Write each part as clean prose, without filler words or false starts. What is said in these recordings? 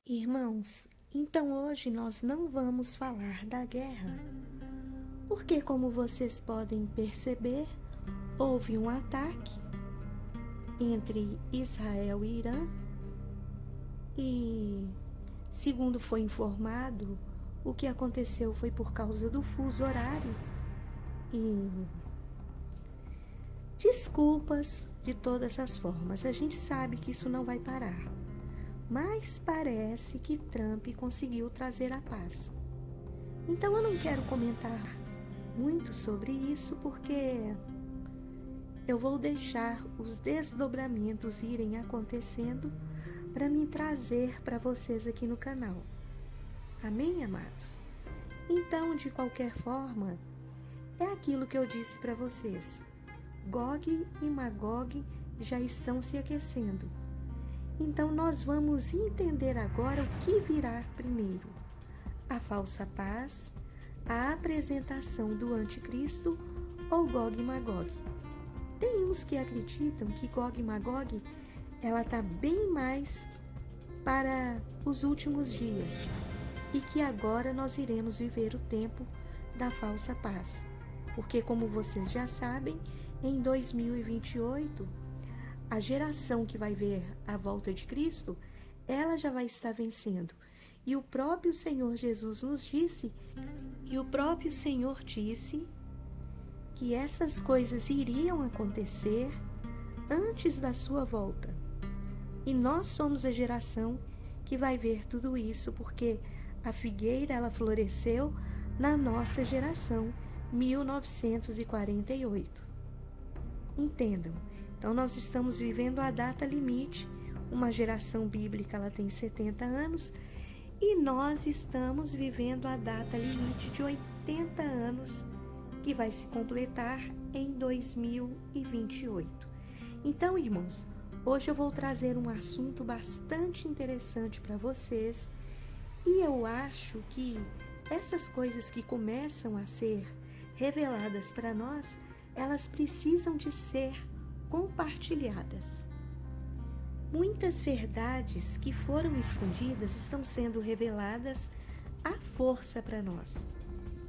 Irmãos, então hoje nós não vamos falar da guerra, porque, como vocês podem perceber, houve um ataque entre Israel e Irã e, segundo foi informado, o que aconteceu foi por causa do fuso horário e desculpas de todas as formas. A gente sabe que isso não vai parar, mas parece que Trump conseguiu trazer a paz. Então eu não quero comentar muito sobre isso porque eu vou deixar os desdobramentos irem acontecendo para me trazer para vocês aqui no canal. Amém, amados? Então, de qualquer forma, é aquilo que eu disse para vocês. Gog e Magog já estão se aquecendo. Então nós vamos entender agora o que virá primeiro: a falsa paz, a apresentação do anticristo ou Gog e Magog. Tem uns que acreditam que Gog e Magog ela está bem mais para os últimos dias e que agora nós iremos viver o tempo da falsa paz. Porque, como vocês já sabem, em 2028, a geração que vai ver a volta de Cristo, ela já vai estar vencendo. E o próprio Senhor Jesus nos disse, que essas coisas iriam acontecer antes da sua volta. E nós somos a geração que vai ver tudo isso, porque a figueira ela floresceu na nossa geração, 1948. Entendam, então nós estamos vivendo a data limite, uma geração bíblica ela tem 70 anos, e nós estamos vivendo a data limite de 80 anos, que vai se completar em 2028. Então, irmãos, hoje eu vou trazer um assunto bastante interessante para vocês, e eu acho que essas coisas que começam a ser reveladas para nós, elas precisam de ser compartilhadas. Muitas verdades que foram escondidas estão sendo reveladas à força para nós.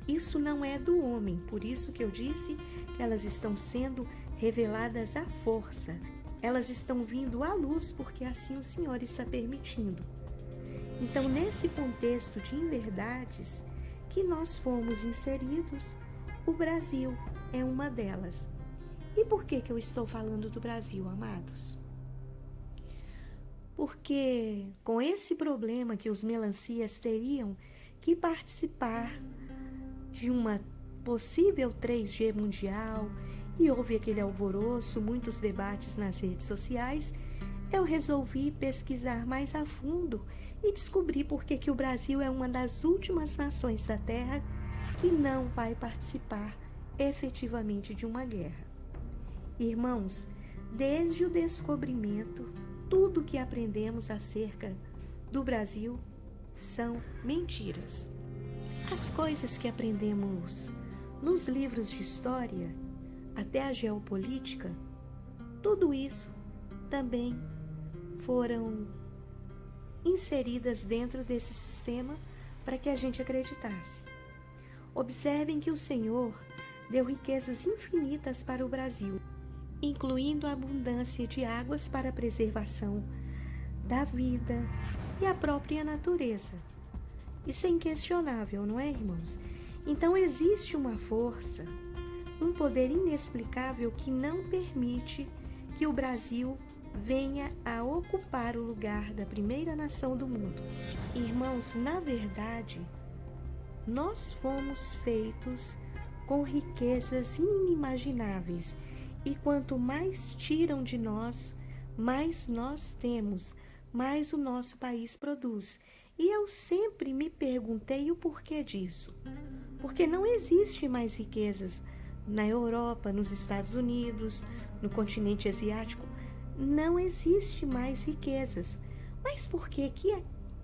Isso não é do homem, por isso que eu disse que elas estão sendo reveladas à força. Elas estão vindo à luz porque assim o Senhor está permitindo. Então, nesse contexto de inverdades que nós fomos inseridos, o Brasil é uma delas. E por que eu estou falando do Brasil, amados? Porque com esse problema que os melancias teriam que participar de uma possível 3G mundial, e houve aquele alvoroço, muitos debates nas redes sociais, eu resolvi pesquisar mais a fundo e descobri por que o Brasil é uma das últimas nações da Terra que não vai participar efetivamente de uma guerra. Irmãos, desde o descobrimento, tudo que aprendemos acerca do Brasil são mentiras. As coisas que aprendemos nos livros de história, até a geopolítica, tudo isso também foram inseridas dentro desse sistema para que a gente acreditasse. Observem que o Senhor deu riquezas infinitas para o Brasil, incluindo a abundância de águas para a preservação da vida e a própria natureza. Isso é inquestionável, não é, irmãos? Então existe uma força, um poder inexplicável que não permite que o Brasil venha a ocupar o lugar da primeira nação do mundo. Irmãos, na verdade, nós fomos feitos com riquezas inimagináveis, e quanto mais tiram de nós, mais nós temos, mais o nosso país produz. E eu sempre me perguntei o porquê disso. Porque não existe mais riquezas na Europa, nos Estados Unidos, no continente asiático, não existe mais riquezas. Mas por que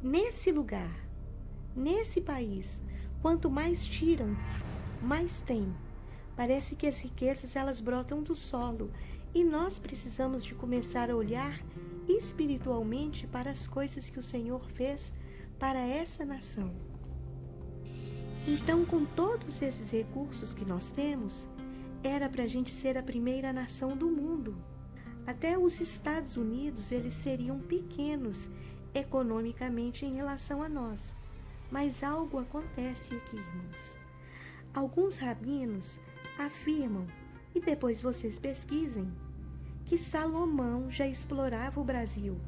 nesse lugar, nesse país, quanto mais tiram, mais tem? Parece que as riquezas elas brotam do solo, e nós precisamos de começar a olhar espiritualmente para as coisas que o Senhor fez para essa nação. Então, com todos esses recursos que nós temos, era para a gente ser a primeira nação do mundo. Até os Estados Unidos, eles seriam pequenos economicamente em relação a nós. Mas algo acontece aqui, irmãos. Alguns rabinos afirmam, e depois vocês pesquisem, que Salomão já explorava o Brasil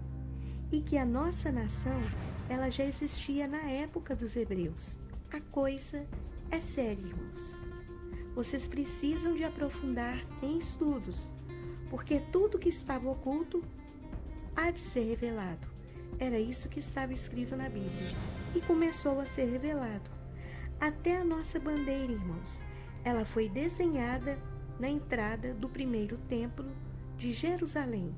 e que a nossa nação, ela já existia na época dos hebreus. A coisa é séria, irmãos. Vocês precisam de aprofundar em estudos, porque tudo que estava oculto há de ser revelado. Era isso que estava escrito na Bíblia e começou a ser revelado. Até a nossa bandeira, irmãos, ela foi desenhada na entrada do primeiro templo de Jerusalém,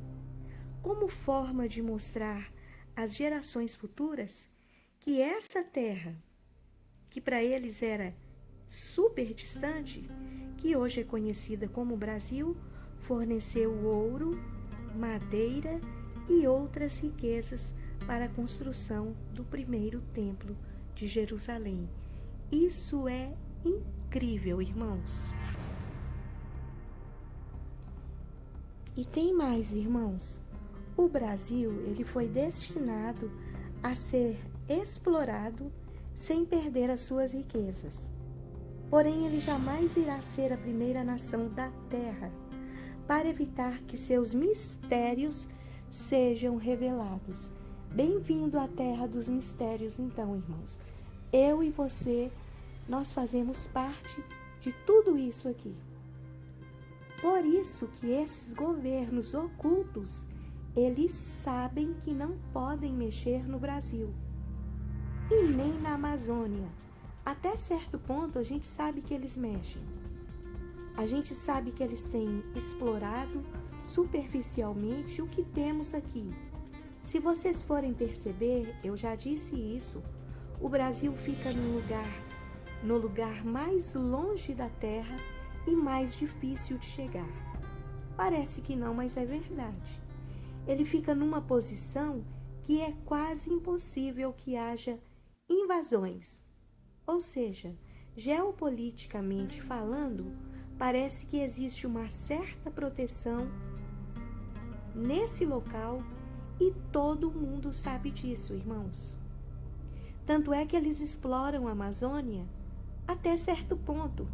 como forma de mostrar às gerações futuras que essa terra, que para eles era super distante, que hoje é conhecida como Brasil, forneceu ouro, madeira e outras riquezas para a construção do primeiro templo de Jerusalém. Isso é incrível, irmãos. E tem mais, irmãos. O Brasil, ele foi destinado a ser explorado sem perder as suas riquezas. Porém, ele jamais irá ser a primeira nação da terra, para evitar que seus mistérios sejam revelados. Bem-vindo à terra dos mistérios, então, irmãos. Eu e você, nós fazemos parte de tudo isso aqui. Por isso que esses governos ocultos, eles sabem que não podem mexer no Brasil e nem na Amazônia. Até certo ponto a gente sabe que eles mexem. A gente sabe que eles têm explorado superficialmente o que temos aqui. Se vocês forem perceber, eu já disse isso, o Brasil fica no lugar mais longe da Terra e mais difícil de chegar. Parece que não, mas é verdade. Ele fica numa posição que é quase impossível que haja invasões. Ou seja, geopoliticamente falando, parece que existe uma certa proteção nesse local e todo mundo sabe disso, irmãos. Tanto é que eles exploram a Amazônia até certo ponto,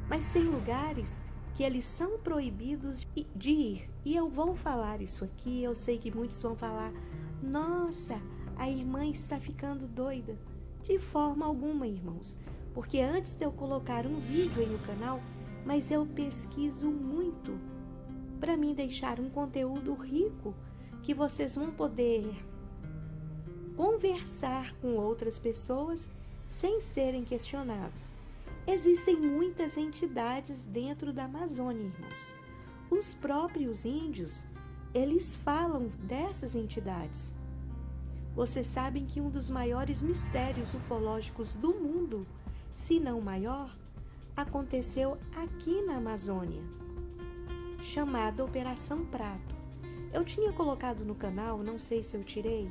mas tem lugares que eles são proibidos de ir. E eu vou falar isso aqui, eu sei que muitos vão falar, nossa, a irmã está ficando doida. De forma alguma, irmãos, porque antes de eu colocar um vídeo aí no canal, mas eu pesquiso muito para mim deixar um conteúdo rico que vocês vão poder conversar com outras pessoas sem serem questionados. Existem muitas entidades dentro da Amazônia, irmãos. Os próprios índios, eles falam dessas entidades. Vocês sabem que um dos maiores mistérios ufológicos do mundo, se não maior, aconteceu aqui na Amazônia, chamada Operação Prato. Eu tinha colocado no canal, não sei se eu tirei,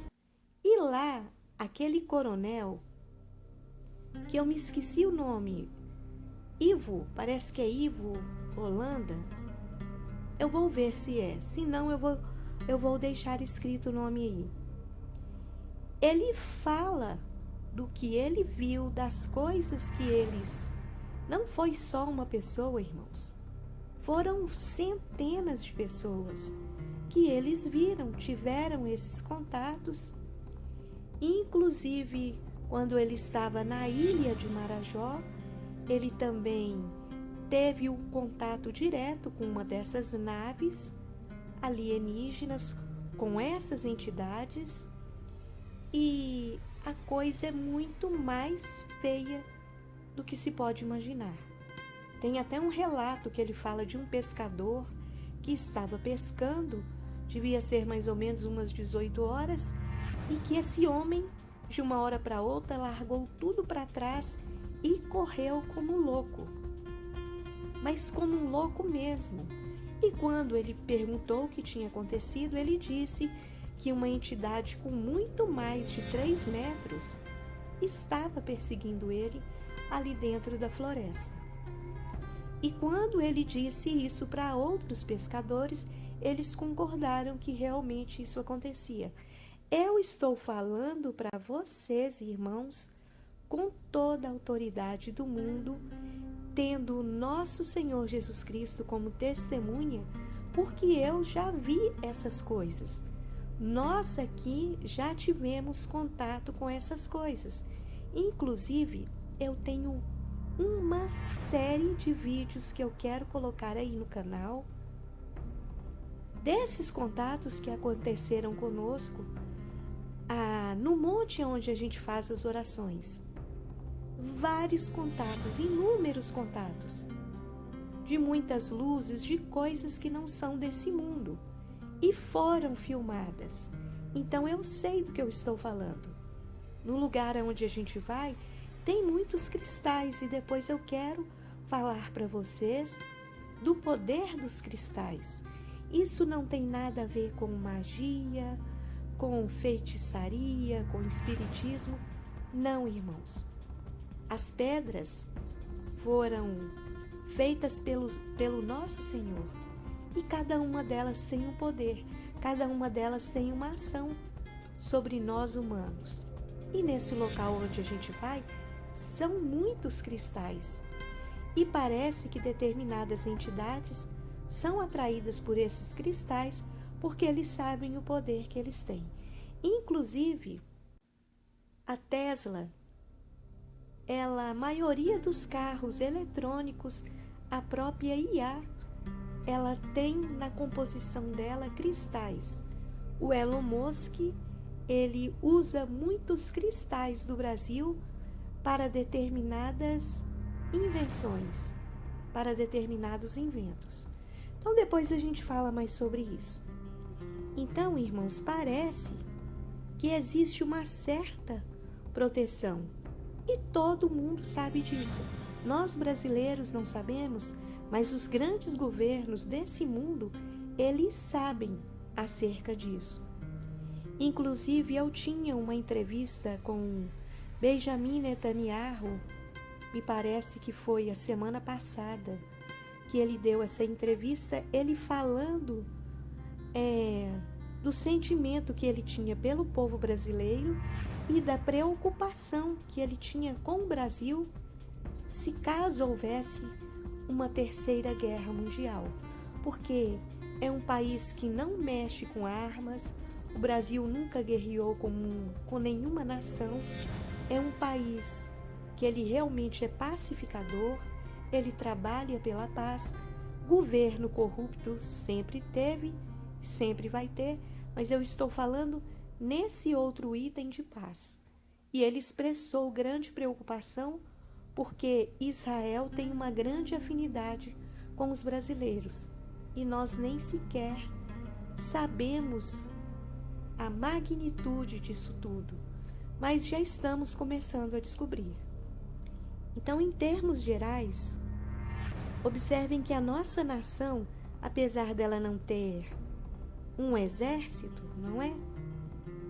e lá, aquele coronel, que eu me esqueci o nome, Ivo, parece que é Ivo Holanda, eu vou ver se é, se não eu vou deixar escrito o nome aí. Ele fala do que ele viu, das coisas que eles... Não foi só uma pessoa, irmãos. Foram centenas de pessoas que eles viram, tiveram esses contatos. Inclusive, quando ele estava na ilha de Marajó, ele também teve um contato direto com uma dessas naves alienígenas, com essas entidades. E a coisa é muito mais feia do que se pode imaginar. Tem até um relato que ele fala de um pescador que estava pescando, devia ser mais ou menos umas 18 horas, e que esse homem, de uma hora para outra, largou tudo para trás e correu como um louco. Mas como um louco mesmo. E quando ele perguntou o que tinha acontecido, ele disse que uma entidade com muito mais de 3 metros estava perseguindo ele ali dentro da floresta. E quando ele disse isso para outros pescadores, eles concordaram que realmente isso acontecia. Eu estou falando para vocês, irmãos, com toda a autoridade do mundo, tendo o nosso Senhor Jesus Cristo como testemunha, porque eu já vi essas coisas. Nós aqui já tivemos contato com essas coisas. Inclusive, eu tenho uma série de vídeos que eu quero colocar aí no canal, desses contatos que aconteceram conosco, no monte onde a gente faz as orações. Vários contatos, inúmeros contatos, de muitas luzes, de coisas que não são desse mundo, e foram filmadas. Então eu sei do que eu estou falando. No lugar onde a gente vai, tem muitos cristais, e depois eu quero falar para vocês do poder dos cristais. Isso não tem nada a ver com magia, com feitiçaria, com espiritismo. Não, irmãos. As pedras foram feitas pelo nosso Senhor, e cada uma delas tem um poder, cada uma delas tem uma ação sobre nós humanos. E nesse local onde a gente vai, são muitos cristais. E parece que determinadas entidades são atraídas por esses cristais porque eles sabem o poder que eles têm. Inclusive, a Tesla, a maioria dos carros eletrônicos, a própria IA, ela tem na composição dela cristais. O Elon Musk, ele usa muitos cristais do Brasil para determinadas invenções, para determinados inventos. Então depois a gente fala mais sobre isso. Então, irmãos, parece que existe uma certa proteção, e todo mundo sabe disso. Nós brasileiros não sabemos, mas os grandes governos desse mundo, eles sabem acerca disso. Inclusive, eu tinha uma entrevista com Benjamin Netanyahu, me parece que foi a semana passada, que ele deu essa entrevista, ele falando do sentimento que ele tinha pelo povo brasileiro e da preocupação que ele tinha com o Brasil se caso houvesse uma terceira guerra mundial, porque é um país que não mexe com armas, o Brasil nunca guerreou com nenhuma nação, é um país que ele realmente é pacificador, ele trabalha pela paz. Governo corrupto sempre teve, sempre vai ter, mas eu estou falando nesse outro item de paz. E ele expressou grande preocupação porque Israel tem uma grande afinidade com os brasileiros e nós nem sequer sabemos a magnitude disso tudo, mas já estamos começando a descobrir. Então, em termos gerais, observem que a nossa nação, apesar dela não ter um exército, não é?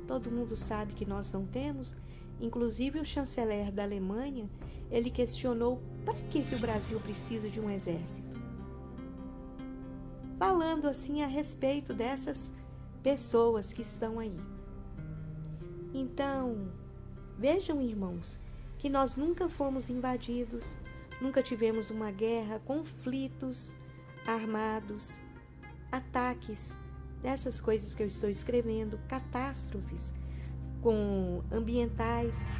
Todo mundo sabe que nós não temos. Inclusive o chanceler da Alemanha, ele questionou para que o Brasil precisa de um exército. Falando assim a respeito dessas pessoas que estão aí. Então, vejam, irmãos, que nós nunca fomos invadidos, nunca tivemos uma guerra, conflitos armados, ataques, dessas coisas que eu estou escrevendo, catástrofes com ambientais,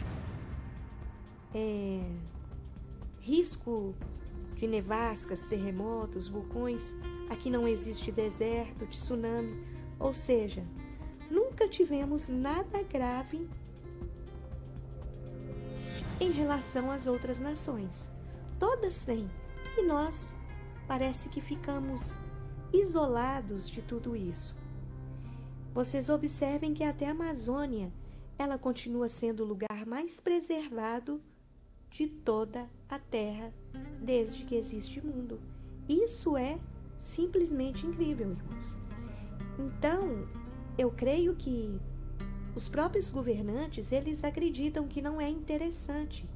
risco de nevascas, terremotos, vulcões. Aqui não existe deserto, tsunami, ou seja, nunca tivemos nada grave em relação às outras nações. Todas têm, e nós parece que ficamos isolados de tudo isso. Vocês observem que até a Amazônia, ela continua sendo o lugar mais preservado de toda a Terra desde que existe mundo. Isso é simplesmente incrível, irmãos. Então, Eu creio que os próprios governantes, eles acreditam que não é interessante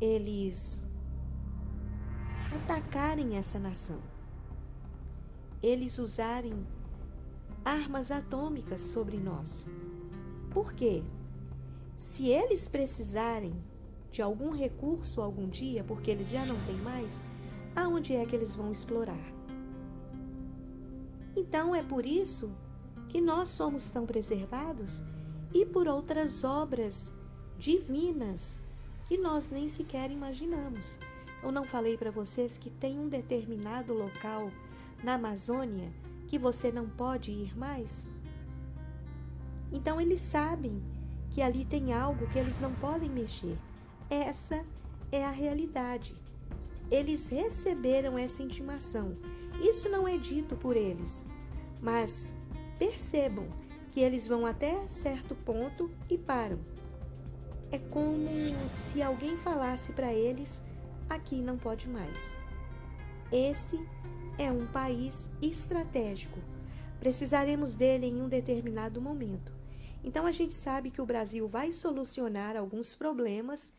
eles atacarem essa nação, eles usarem armas atômicas sobre nós. Por quê? Se eles precisarem de algum recurso algum dia, porque eles já não têm mais, aonde é que eles vão explorar? Então é por isso que nós somos tão preservados e por outras obras divinas que nós nem sequer imaginamos. Eu não falei para vocês que tem um determinado local na Amazônia que você não pode ir mais? Então eles sabem que ali tem algo que eles não podem mexer. Essa é a realidade. Eles receberam essa intimação. Isso não é dito por eles, mas percebam que eles vão até certo ponto e param. É como se alguém falasse para eles: aqui não pode mais. Esse é um país estratégico. Precisaremos dele em um determinado momento. Então a gente sabe que o Brasil vai solucionar alguns problemas,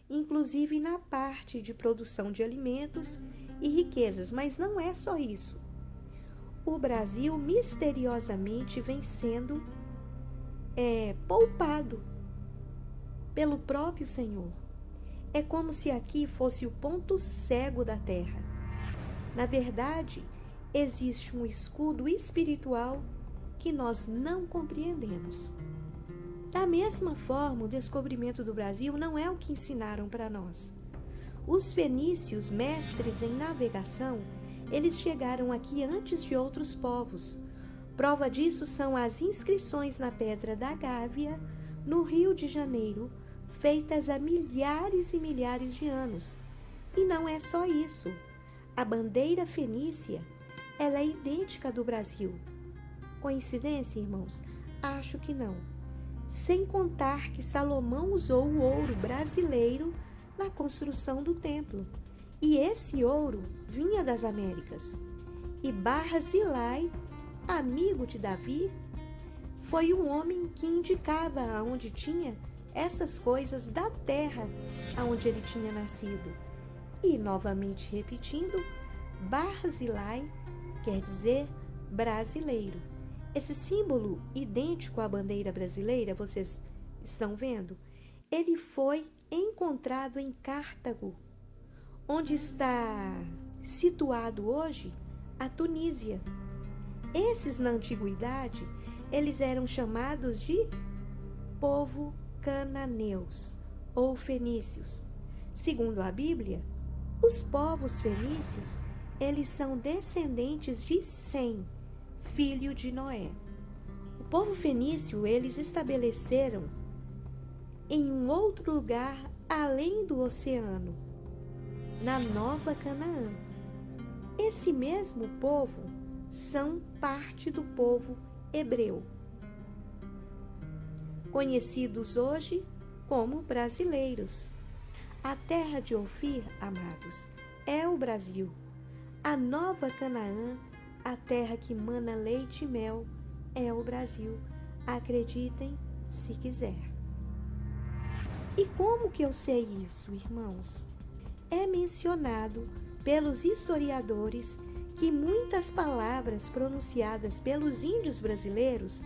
inclusive na parte de produção de alimentos e riquezas, mas não é só isso. O Brasil misteriosamente vem sendo poupado pelo próprio Senhor. É como se aqui fosse o ponto cego da terra. Na verdade, existe um escudo espiritual que nós não compreendemos. Da mesma forma, o descobrimento do Brasil não é o que ensinaram para nós. Os fenícios, mestres em navegação, eles chegaram aqui antes de outros povos. Prova disso são as inscrições na Pedra da Gávea, no Rio de Janeiro, feitas há milhares e milhares de anos. E não é só isso. A bandeira fenícia, ela é idêntica à do Brasil. Coincidência, irmãos? Acho que não. Sem contar que Salomão usou o ouro brasileiro na construção do templo. E esse ouro vinha das Américas. E Barzilai, amigo de Davi, foi um homem que indicava aonde tinha essas coisas da terra aonde ele tinha nascido. E, novamente repetindo, Barzilai quer dizer brasileiro. Esse símbolo idêntico à bandeira brasileira, vocês estão vendo? Ele foi encontrado em Cartago, onde está situado hoje a Tunísia. Esses, na antiguidade, eles eram chamados de povo cananeus ou fenícios. Segundo a Bíblia, os povos fenícios, eles são descendentes de Sem, filho de Noé. O povo fenício, eles estabeleceram em um outro lugar além do oceano, na Nova Canaã. Esse mesmo povo são parte do povo hebreu, conhecidos hoje como brasileiros. A terra de Ofir, amados, é o Brasil. A Nova Canaã, a terra que mana leite e mel, é o Brasil. Acreditem se quiser. E como que eu sei isso, irmãos? É mencionado pelos historiadores que muitas palavras pronunciadas pelos índios brasileiros,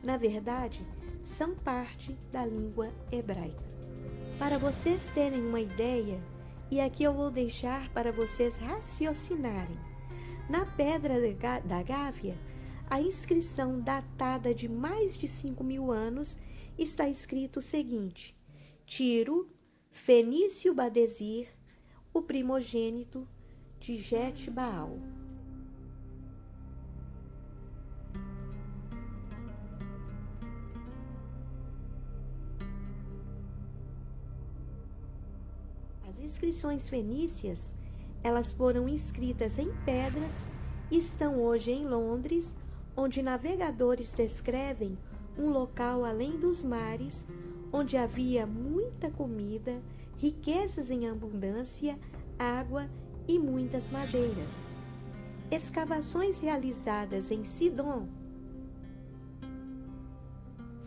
na verdade, são parte da língua hebraica. Para vocês terem uma ideia, e aqui eu vou deixar para vocês raciocinarem, na Pedra da Gávea, a inscrição datada de mais de 5.000 anos está escrito o seguinte: Tiro, Fenício Badesir, o primogênito de Jetbaal. As inscrições fenícias, elas foram inscritas em pedras e estão hoje em Londres, onde navegadores descrevem um local além dos mares, onde havia muita comida, riquezas em abundância, água e muitas madeiras. Escavações realizadas em Sidom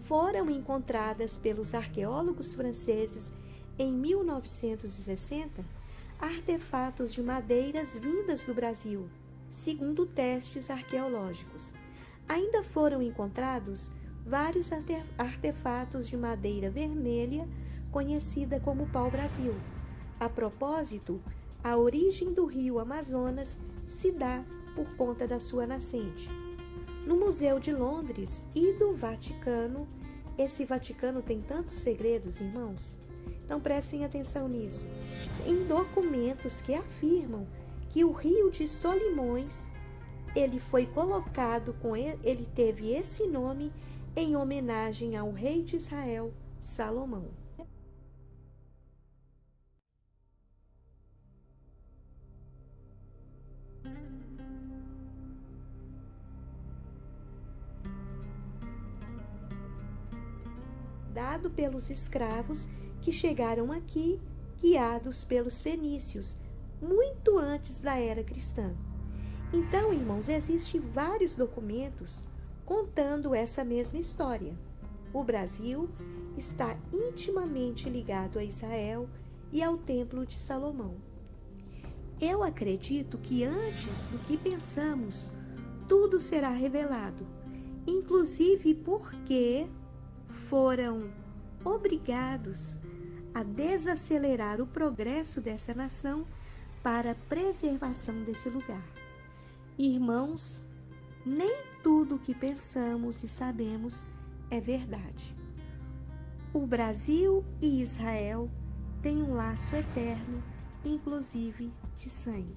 foram encontradas pelos arqueólogos franceses em 1960 artefatos de madeiras vindas do Brasil, segundo testes arqueológicos. Ainda foram encontrados vários artefatos de madeira vermelha, conhecida como pau-brasil. A propósito, a origem do rio Amazonas se dá por conta da sua nascente. No Museu de Londres e do Vaticano, esse Vaticano tem tantos segredos, irmãos. Então prestem atenção nisso. Em documentos que afirmam que o rio de Solimões, ele foi colocado ele teve esse nome em homenagem ao rei de Israel, Salomão. Dado pelos escravos que chegaram aqui, guiados pelos fenícios, muito antes da era cristã. Então, irmãos, existem vários documentos contando essa mesma história. O Brasil está intimamente ligado a Israel e ao Templo de Salomão. Eu acredito que antes do que pensamos, tudo será revelado, inclusive porque foram obrigados a desacelerar o progresso dessa nação para a preservação desse lugar. Irmãos, nem tudo o que pensamos e sabemos é verdade. O Brasil e Israel têm um laço eterno, inclusive de sangue.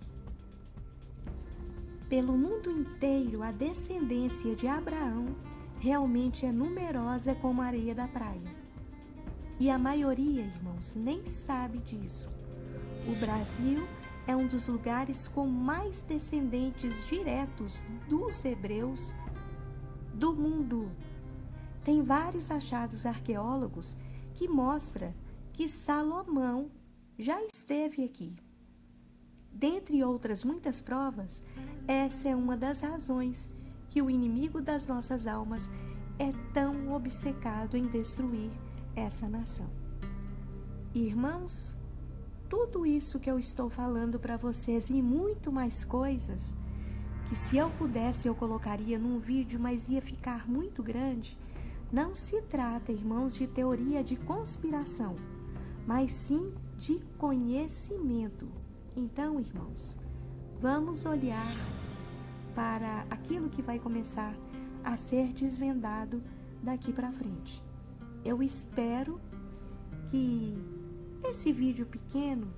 Pelo mundo inteiro, a descendência de Abraão realmente é numerosa como a areia da praia. E a maioria, irmãos, nem sabe disso. O Brasil é um dos lugares com mais descendentes diretos dos hebreus do mundo. Tem vários achados arqueólogos que mostram que Salomão já esteve aqui. Dentre outras muitas provas, essa é uma das razões que o inimigo das nossas almas é tão obcecado em destruir essa nação. Irmãos, tudo isso que eu estou falando para vocês e muito mais coisas, que se eu pudesse eu colocaria num vídeo, mas ia ficar muito grande, não se trata, irmãos, de teoria de conspiração, mas sim de conhecimento. Então, irmãos, vamos olhar para aquilo que vai começar a ser desvendado daqui para frente. Eu espero que esse vídeo pequeno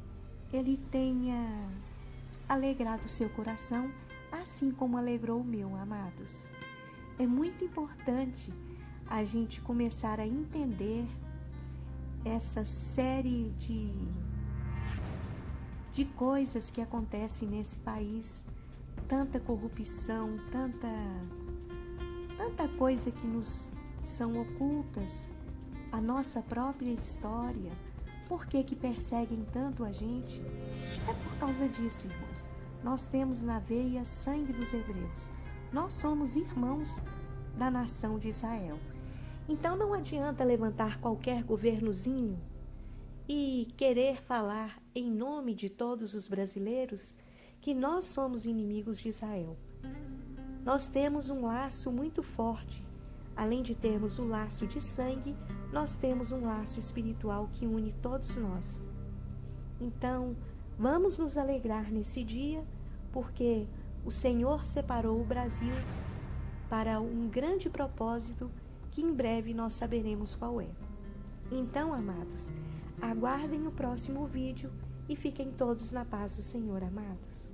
ele tenha alegrado seu coração, assim como alegrou o meu, amados. É muito importante a gente começar a entender essa série de coisas que acontecem nesse país, tanta corrupção, tanta coisa que nos são ocultas, a nossa própria história. Por que perseguem tanto a gente? É por causa disso, irmãos. Nós temos na veia sangue dos hebreus. Nós somos irmãos da nação de Israel. Então não adianta levantar qualquer governozinho e querer falar em nome de todos os brasileiros que nós somos inimigos de Israel. Nós temos um laço muito forte. Além de termos o laço de sangue, nós temos um laço espiritual que une todos nós. Então, vamos nos alegrar nesse dia, porque o Senhor separou o Brasil para um grande propósito que em breve nós saberemos qual é. Então, amados, aguardem o próximo vídeo e fiquem todos na paz do Senhor, amados.